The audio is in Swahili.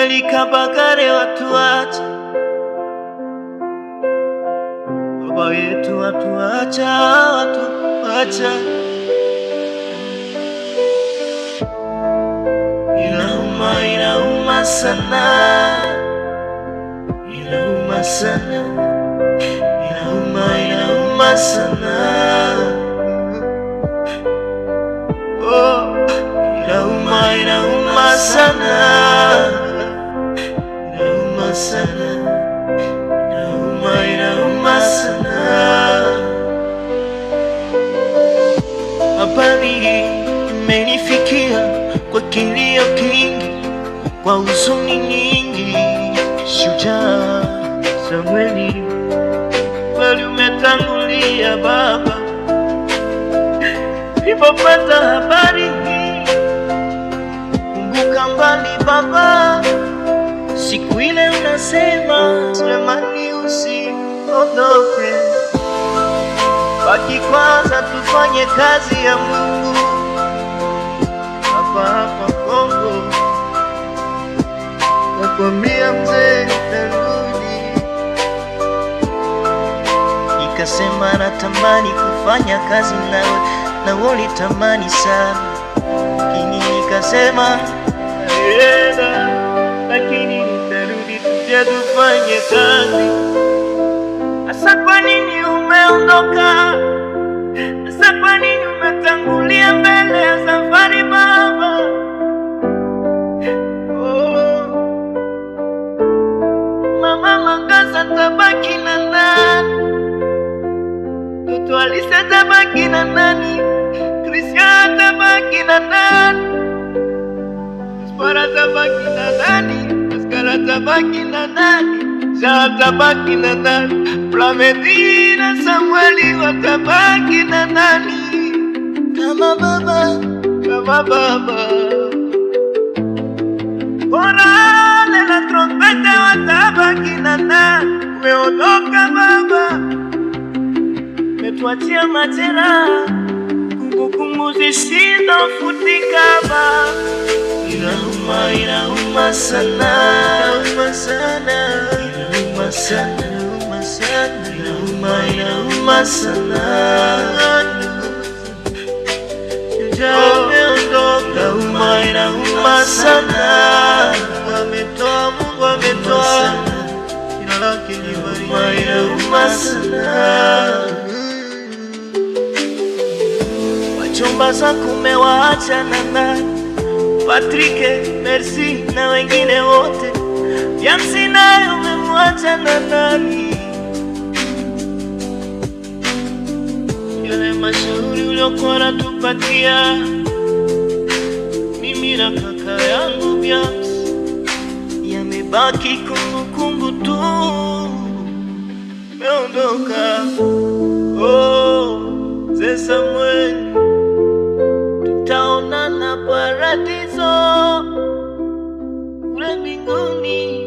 Samueli Kabagare watuacha, baba yetu watuacha, watuacha. Inauma, inauma sana, inauma sana, inauma, inauma sana. Oh, inauma, inauma sana, inauma sana, inauma, inauma sana. Habari imenifikia kwa kilio kingi, kwa huzuni nyingi. Shujaa Samueli, kweli umetangulia baba. Nilipopata habari hii, kumbuka mbali baba, siku ile unasema Sulemani usiondoke, baki kwanza tufanye kazi ya Mungu hapa Kongo. Nakwambia mzee narudi, nikasema natamani kufanya kazi nawe, na ulitamani sana, lakini nikasema naenda, lakini nitarudi tuje tufanye kazi. Asa kwa nini umeondoka? Asa kwa nini umetangulia mbele ya safari baba? Oh, mama Mangasa tabaki na nani? Toto Alisa tabaki na nani? Christian tabaki na nani? Spara tabaki na nani? Askara tabaki na nani? Jean tabaki na nani? Plamedi na Samueli watabaki na nani? Kama baba, kama baba. Korale na trompete watabaki na nani? Umeondoka baba, umetuachia majeraha, kumbukumbu zisizofutika baba. Inauma, inauma sana, inauma sana, inauma sana, inauma sana, inauma, inauma sana. Shujaa umeondoka, inauma, inauma sana. Ametoa Mungu, ametoa, jina lake libarikiwe. Inauma sana. Wachumba zako umewaacha na nani? Patrick, Merci na wengine wote. Jamsi naye umemwacha na nani? Yale mashauri uliokuwa unatupatia mimi na kaka yangu James, yamebaki kumbukumbu tu. Umeondoka, oh Mzee Samueli, tutaonana paradiso kule mbinguni.